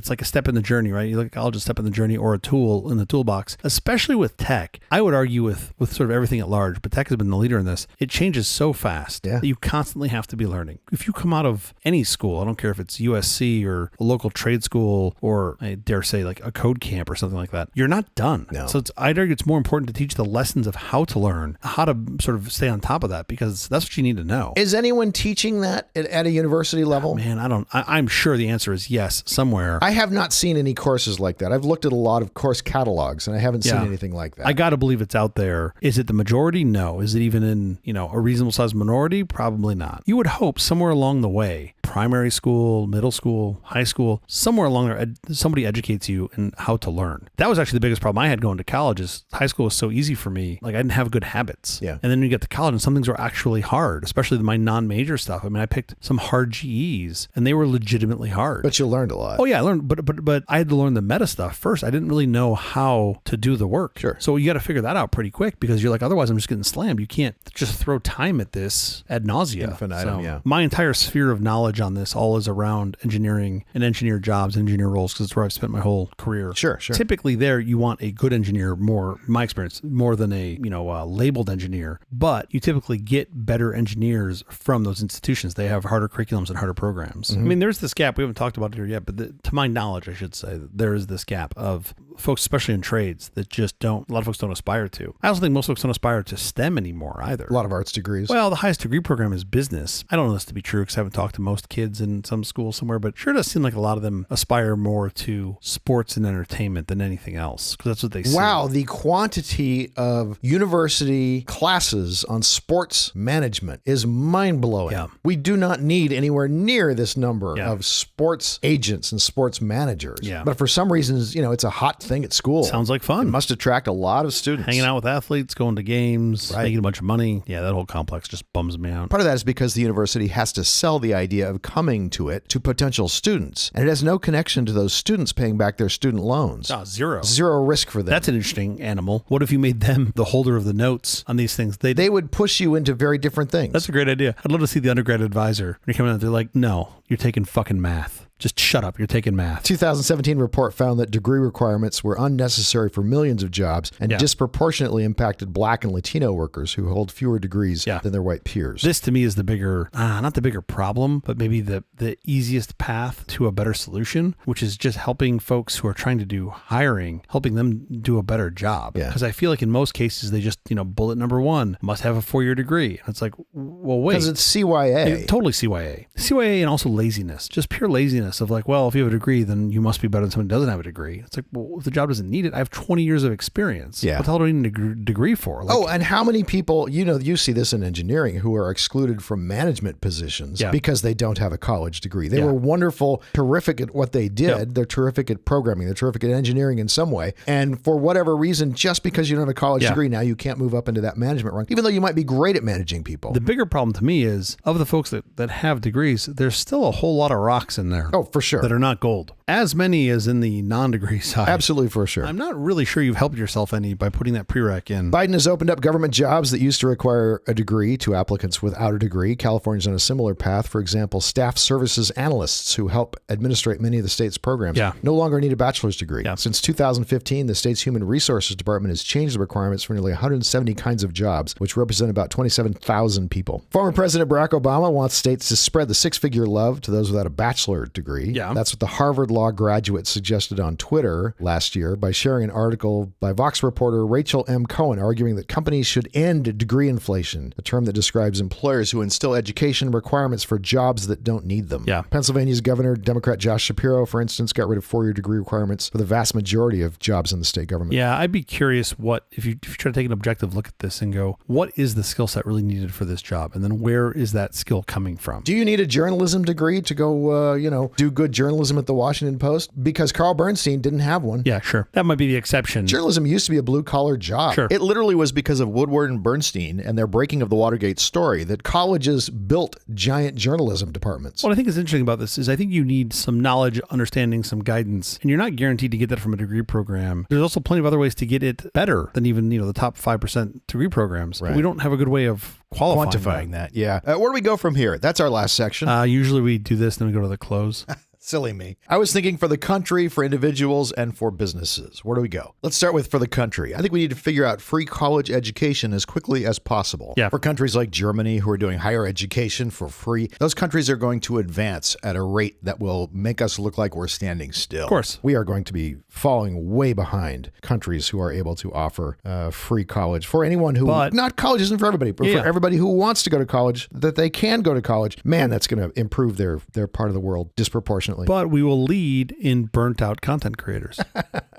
like a step in the journey, right? You look at college, a step in the journey or a tool in the toolbox, especially with tech. I would argue with sort of everything at large, but tech has been the leader in this. It changes so fast that you constantly have to be learning. If you come out of any school, I don't care if it's USC or a local trade school or I dare say like a code camp or something like that, you're not done. No. So I'd argue it's more important to teach the lessons of how to learn, how to sort of stay on top of that, because that's what you need to know. Is anyone teaching that at a university level? Man, I'm sure the answer is yes, somewhere. I have not seen any courses like that. I've looked at a lot of course catalogs and I haven't seen anything like that. I got to believe it's out there. Is it the majority? No. Is it even in, a reasonable sized minority? Probably not. You would hope somewhere along the way, primary school, middle school, high school, somewhere along there, somebody educates you in how to learn. That was actually the biggest problem I had going to college is high school was so easy for me. Like I didn't have good habits. Yeah. And then you get to college and some things were actually hard, especially my non-major stuff. I mean, I picked some hard GEs and they were legitimately hard. But you learned a lot. Oh yeah, I learned, but I had to learn the meta stuff first. I didn't really know how to do the work. Sure. So you got to figure that out pretty quick because you're like, otherwise I'm just getting slammed. You can't just throw time at this ad nauseum. Infinitum, yeah. My entire sphere of knowledge on this all is around engineering and engineer jobs, engineer roles, because it's where I've spent my whole career. Sure. Typically there you want a good engineer more, my experience, more than a, labeled engineer, but you typically get better engineers from those institutions. They have harder curriculums and harder programs. I mean, there's this gap. We haven't talked about it here yet, but to my knowledge, I should say, there is this gap of folks, especially in trades, that just a lot of folks don't aspire to. I also think most folks don't aspire to STEM anymore either. A lot of arts degrees. Well, the highest degree program is business. I don't know this to be true because I haven't talked to most kids in some school somewhere, but it sure does seem like a lot of them aspire more to sports and entertainment than anything else because that's what they see. Wow, the quantity of university classes on sports management is mind-blowing. Yeah. We do not need anywhere near this number of sports agents and sports managers. Yeah. But for some reasons, it's a hot thing at school. Sounds like fun. It must attract a lot of students. Hanging out with athletes, going to games, making a bunch of money. Yeah, that whole complex just bums me out. Part of that is because the university has to sell the idea of coming to it to potential students. And it has no connection to those students paying back their student loans. Oh, zero. Zero risk for them. That's an interesting animal. What if you made them the holder of the notes on these things? They would push you into very different things. That's a great idea. I'd love to see the undergrad advisor. When you come out, they're like, no, you're taking fucking math. Just shut up. You're taking math. 2017 report found that degree requirements were unnecessary for millions of jobs and disproportionately impacted Black and Latino workers who hold fewer degrees than their white peers. This to me is the bigger, not the bigger problem, but maybe the easiest path to a better solution, which is just helping folks who are trying to do hiring, helping them do a better job. Yeah. Because I feel like in most cases, they just, bullet number one, must have a 4-year degree. And it's like, well, wait. Because it's CYA. Totally CYA. CYA and also laziness, just pure laziness of like, well, if you have a degree, then you must be better than someone who doesn't have a degree. It's like, well, if the job doesn't need it, I have 20 years of experience. Yeah. What the hell do I need a degree for? Like, And how many people, you see this in engineering, who are excluded from management positions because they don't have a college degree. They were wonderful, terrific at what they did. Yep. They're terrific at programming. They're terrific at engineering in some way. And for whatever reason, just because you don't have a college degree, now you can't move up into that management rank, even though you might be great at managing people. The bigger problem to me is of the folks that have degrees, there's still a whole lot of rocks in there. Oh, for sure. That are not gold. As many as in the non-degree side. Absolutely, for sure. I'm not really sure you've helped yourself any by putting that prereq in. Biden has opened up government jobs that used to require a degree to applicants without a degree. California's on a similar path. For example, staff services analysts who help administrate many of the state's programs no longer need a bachelor's degree. Yeah. Since 2015, the state's Human Resources Department has changed the requirements for nearly 170 kinds of jobs, which represent about 27,000 people. Former President Barack Obama wants states to spread the six-figure love to those without a bachelor degree. Yeah. That's what the Harvard Law graduate suggested on Twitter last year by sharing an article by Vox reporter Rachel M. Cohen arguing that companies should end degree inflation, a term that describes employers who instill education requirements for jobs that don't need them. Yeah. Pennsylvania's Governor, Democrat Josh Shapiro, for instance, got rid of 4-year degree requirements for the vast majority of jobs in the state government. Yeah, I'd be curious if you try to take an objective look at this and go, what is the skill set really needed for this job? And then where is that skill coming from? Do you need a journalism degree to go, do good journalism at the Washington Washington Post because Carl Bernstein didn't have one. Yeah, sure. That might be the exception. Journalism used to be a blue-collar job. Sure. It literally was because of Woodward and Bernstein and their breaking of the Watergate story that colleges built giant journalism departments. What I think is interesting about this is I think you need some knowledge, understanding, some guidance, and you're not guaranteed to get that from a degree program. There's also plenty of other ways to get it better than even, the top 5% degree programs. Right. But we don't have a good way of quantifying that. Yeah. Where do we go from here? That's our last section. Usually we do this, then we go to the close. Silly me. I was thinking for the country, for individuals, and for businesses. Where do we go? Let's start with for the country. I think we need to figure out free college education as quickly as possible. Yeah. For countries like Germany who are doing higher education for free, those countries are going to advance at a rate that will make us look like we're standing still. Of course. We are going to be falling way behind countries who are able to offer free college for anyone who, not college isn't for everybody, but for everybody who wants to go to college, that they can go to college. Man, that's going to improve their part of the world disproportionately. But we will lead in burnt out content creators.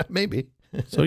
Maybe. So,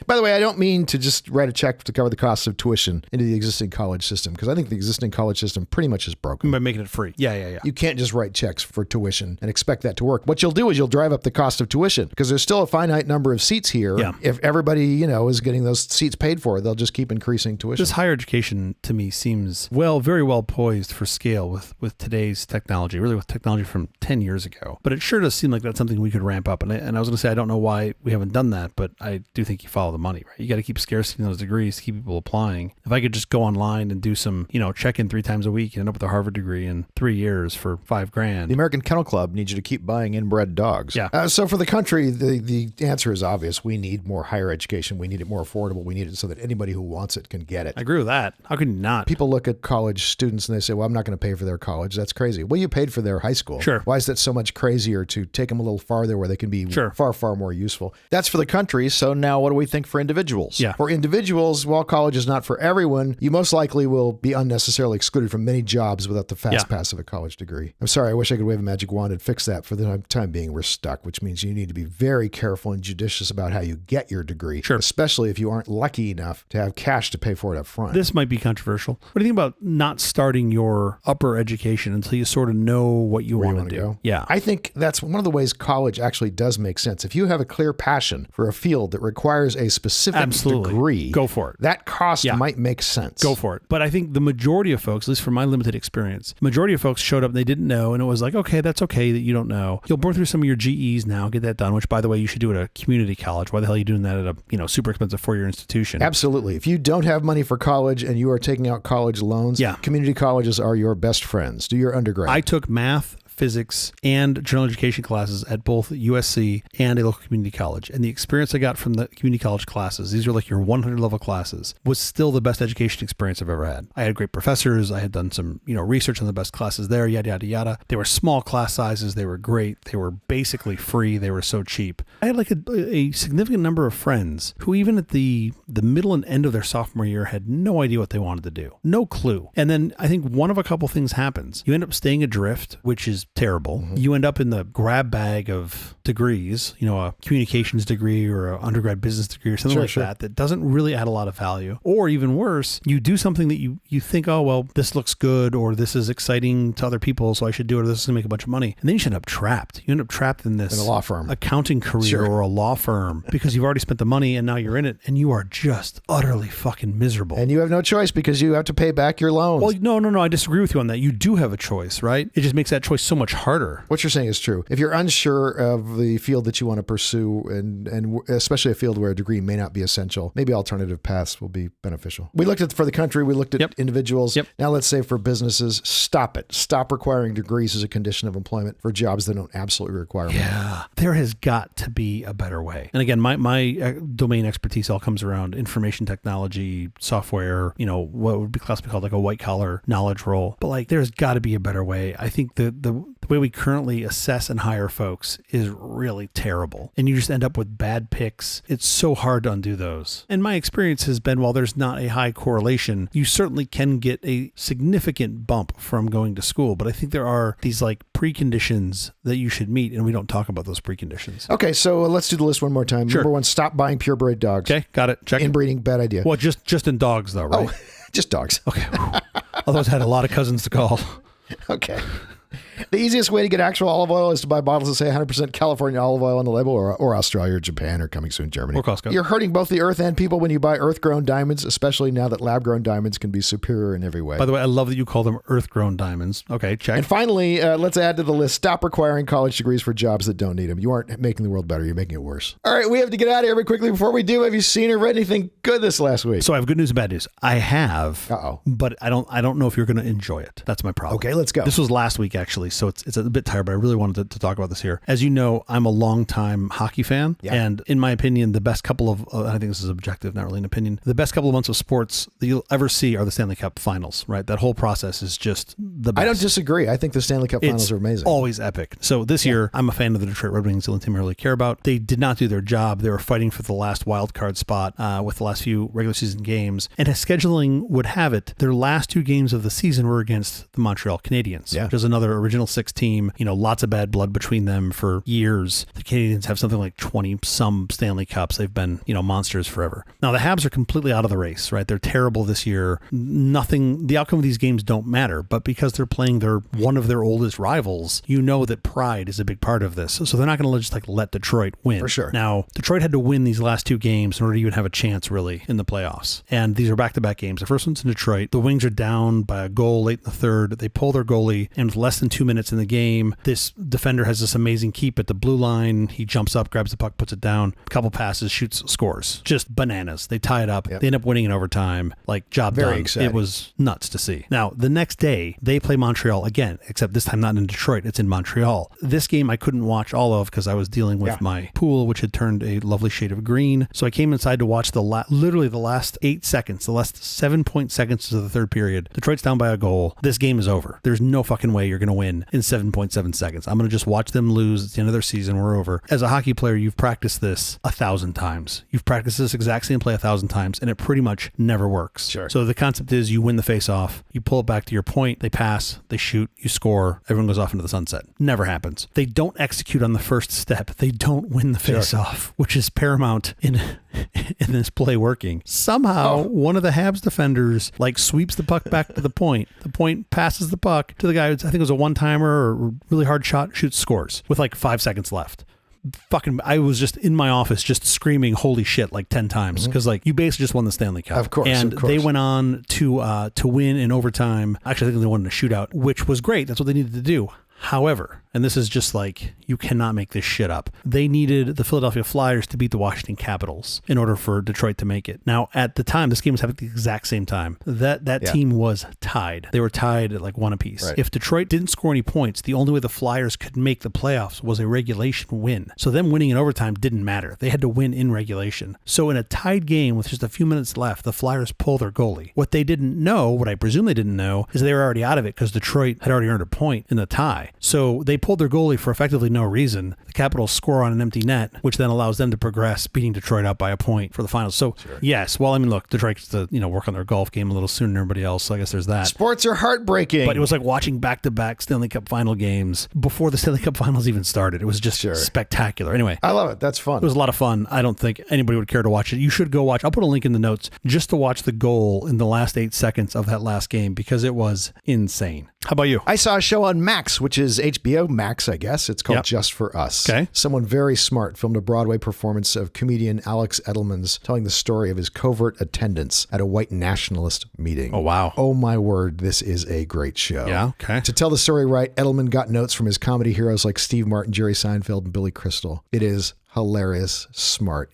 By the way, I don't mean to just write a check to cover the costs of tuition into the existing college system, because I think the existing college system pretty much is broken. By making it free. Yeah. You can't just write checks for tuition and expect that to work. What you'll do is you'll drive up the cost of tuition, because there's still a finite number of seats here. Yeah. If everybody, is getting those seats paid for, they'll just keep increasing tuition. This higher education, to me, seems very well poised for scale with today's technology, really with technology from 10 years ago. But it sure does seem like that's something we could ramp up. And I was going to say, I don't know why we haven't done that, but I do think you follow the money, right? You got to keep scarcity in those degrees to keep people applying. If I could just go online and do some, check-in 3 times a week and end up with a Harvard degree in 3 years for $5,000. The American Kennel Club needs you to keep buying inbred dogs. Yeah. So for the country, the answer is obvious. We need more higher education. We need it more affordable. We need it so that anybody who wants it can get it. I agree with that. How can you not? People look at college students and they say, well, I'm not going to pay for their college. That's crazy. Well, you paid for their high school. Sure. Why is that so much crazier to take them a little farther where they can be far, far more useful? That's for the country. So now what do we think for individuals? Yeah. For individuals, while college is not for everyone, you most likely will be unnecessarily excluded from many jobs without the fast pass of a college degree. I'm sorry. I wish I could wave a magic wand and fix that. For the time being, we're stuck, which means you need to be very careful and judicious about how you get your degree, especially if you aren't lucky enough to have cash to pay for it up front. This might be controversial. What do you think about not starting your upper education until you sort of know what you want to do? Go? Yeah. I think that's one of the ways college actually does make sense. If you have a clear passion for a field that requires a specific degree, go for it. That cost might make sense. Go for it. But I think the majority of folks, at least from my limited experience, majority of folks showed up and they didn't know, and it was like, okay, that's okay that you don't know. You'll burn through some of your GEs now, get that done, which, by the way, you should do at a community college. Why the hell are you doing that at a super expensive 4-year institution? Absolutely. If you don't have money for college and you are taking out college loans, community colleges are your best friends. Do your undergrad. I took math, physics, and general education classes at both USC and a local community college. And the experience I got from the community college classes, these are like your 100 level classes, was still the best education experience I've ever had. I had great professors. I had done some, research on the best classes there, yada, yada, yada. They were small class sizes. They were great. They were basically free. They were so cheap. I had like a significant number of friends who even at the middle and end of their sophomore year had no idea what they wanted to do. No clue. And then I think one of a couple things happens. You end up staying adrift, which is terrible. Mm-hmm. You end up in the grab bag of degrees, a communications degree or an undergrad business degree or something that doesn't really add a lot of value. Or even worse, you do something that you think, oh, well, this looks good or this is exciting to other people, so I should do it or this is going to make a bunch of money. And then you should end up trapped. You end up trapped in this in a law firm, accounting career or a law firm because you've already spent the money and now you're in it and you are just utterly fucking miserable. And you have no choice because you have to pay back your loans. Well, no. I disagree with you on that. You do have a choice, right? It just makes that choice so much harder. What you're saying is true. If you're unsure of the field that you want to pursue, and especially a field where a degree may not be essential, maybe alternative paths will be beneficial. We looked at for the country, we looked at individuals. Now let's say for businesses, stop it. Stop requiring degrees as a condition of employment for jobs that don't absolutely require them. Yeah, there has got to be a better way. And again, my domain expertise all comes around information technology, software, what would be classically called like a white collar knowledge role. But like, there's got to be a better way. I think the way we currently assess and hire folks is really terrible. And you just end up with bad picks. It's so hard to undo those. And my experience has been, while there's not a high correlation, you certainly can get a significant bump from going to school. But I think there are these like preconditions that you should meet, and we don't talk about those preconditions. Okay, so let's do the list one more time. Sure. Number 1, stop buying purebred dogs. Okay, got it. Check. Inbreeding, bad idea. Well, just in dogs though, right? Oh, just dogs. Okay. Otherwise, I had a lot of cousins to call. Okay. The easiest way to get actual olive oil is to buy bottles that say 100% California olive oil on the label, or Australia or Japan, or coming soon Germany. Or Costco. You're hurting both the earth and people when you buy earth-grown diamonds, especially now that lab-grown diamonds can be superior in every way. By the way, I love that you call them earth-grown diamonds. Okay, check. And finally, let's add to the list, stop requiring college degrees for jobs that don't need them. You aren't making the world better. You're making it worse. All right, we have to get out of here very quickly. Before we do, have you seen or read anything good this last week? So I have good news and bad news. I have, but I don't know if you're going to enjoy it. That's my problem. Okay, let's go. This was last week, actually, so it's a bit tired, but I really wanted to talk about this here. As you know, I'm a longtime hockey fan, and in my opinion, the best couple of, I think this is objective, not really an opinion, the best couple of months of sports that you'll ever see are the Stanley Cup finals, right? That whole process is just the best. I don't disagree. I think the Stanley Cup finals are amazing. Always epic. So this year, I'm a fan of the Detroit Red Wings, the only team I really care about. They did not do their job. They were fighting for the last wild card spot with the last few regular season games. And as scheduling would have it, their last 2 games of the season were against the Montreal Canadiens, which is another original 6 team. You know, lots of bad blood between them for years. The Canadiens have something like 20-some Stanley Cups. They've been, monsters forever. Now, the Habs are completely out of the race, right? They're terrible this year. The outcome of these games don't matter, but because they're playing one of their oldest rivals, you know that pride is a big part of this. So they're not going to just let Detroit win. For sure. Now, Detroit had to win these last 2 games in order to even have a chance, really, in the playoffs. And these are back-to-back games. The first one's in Detroit. The Wings are down by a goal late in the third. They pull their goalie, and with less than 2 minutes in the game, this defender has this amazing keep at the blue line. He jumps up, grabs the puck, puts it down, a couple passes, shoots, scores. Just bananas. They tie it up. They end up winning in overtime. Job done. Very exciting. It was nuts to see. Now, the next day, they play Montreal again, except this time not in Detroit. It's in Montreal. This game I couldn't watch all of because I was dealing with my pool, which had turned a lovely shade of green. So I came inside to watch literally the last 8 seconds, the last 7 seconds of the third period. Detroit's down by a goal. This game is over. There's no fucking way you're going to win in 7.7 seconds. I'm going to just watch them lose. It's the end of their season. We're over. As a hockey player, you've practiced this 1,000 times. You've practiced this exact same play 1,000 times, and it pretty much never works. Sure. So the concept is you win the face-off, you pull it back to your point, they pass, they shoot, you score, everyone goes off into the sunset. Never happens. They don't execute on the first step. They don't win the face-off, which is paramount in this play working. Somehow, one of the Habs defenders sweeps the puck back to the point. The point passes the puck to the guy who I think it was a one-timer or really hard shot, shoots, scores with 5 seconds left. I was just in my office just screaming holy shit 10 times because you basically just won the Stanley Cup. Of course. And they went on to win in overtime. Actually, I think they won in a shootout, which was great. That's what they needed to do. However, and this is just you cannot make this shit up. They needed the Philadelphia Flyers to beat the Washington Capitals in order for Detroit to make it. Now, at the time, this game was happening at the exact same time. That team was tied. They were tied at 1 apiece. Right. If Detroit didn't score any points, the only way the Flyers could make the playoffs was a regulation win. So them winning in overtime didn't matter. They had to win in regulation. So in a tied game with just a few minutes left, the Flyers pull their goalie. What they didn't know, what I presume they didn't know, is they were already out of it because Detroit had already earned a point in the tie. So they pulled their goalie for effectively no reason. The Capitals score on an empty net, which then allows them to progress, beating Detroit out by a point for the finals. So, yes, look, Detroit gets to work on their golf game a little sooner than everybody else. So I guess there's that. Sports are heartbreaking. But it was watching back-to-back Stanley Cup final games before the Stanley Cup finals even started. It was just spectacular. Anyway. I love it. That's fun. It was a lot of fun. I don't think anybody would care to watch it. You should go watch. I'll put a link in the notes just to watch the goal in the last 8 seconds of that last game because it was insane. How about you? I saw a show on Max, which is HBO Max, I guess. It's called Just for Us. Okay. Someone very smart filmed a Broadway performance of comedian Alex Edelman's telling the story of his covert attendance at a white nationalist meeting. Oh, wow. Oh, my word. This is a great show. Yeah, okay. To tell the story right, Edelman got notes from his comedy heroes like Steve Martin, Jerry Seinfeld, and Billy Crystal. It is hilarious, smart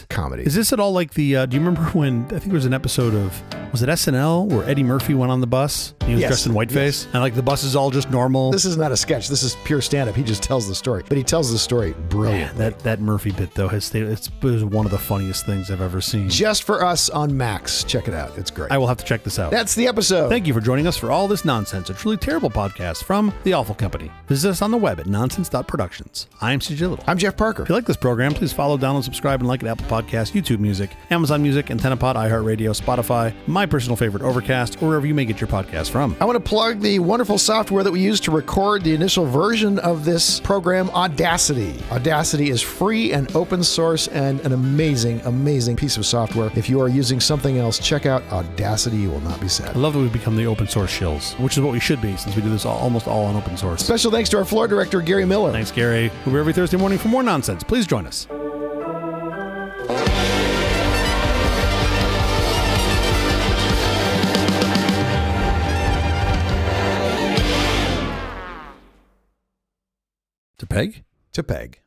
comedy. Is this at all do you remember when, I think there was an episode of, was it SNL, where Eddie Murphy went on the bus? And he was dressed in whiteface? And the bus is all just normal? This is not a sketch. This is pure stand-up. He just tells the story. But he tells the story brilliantly. Man, that Murphy bit, though, it was one of the funniest things I've ever seen. Just for Us on Max. Check it out. It's great. I will have to check this out. That's the episode. Thank you for joining us for All This Nonsense, a truly terrible podcast from The Awful Company. Visit us on the web at nonsense.productions. I'm CJ Little. I'm Jeff Parker. If you like this program, program, please follow, download, subscribe, and like at Apple Podcasts, YouTube Music, Amazon Music, AntennaPod, iHeartRadio, Spotify, my personal favorite, Overcast, or wherever you may get your podcast from. I want to plug the wonderful software that we use to record the initial version of this program, Audacity. Audacity is free and open source and an amazing, amazing piece of software. If you are using something else, check out Audacity. You will not be sad. I love that we've become the open source shills, which is what we should be since we do this almost all on open source. Special thanks to our floor director, Gary Miller. Thanks, Gary. We'll be every Thursday morning for more nonsense. Please join us. To peg? To peg.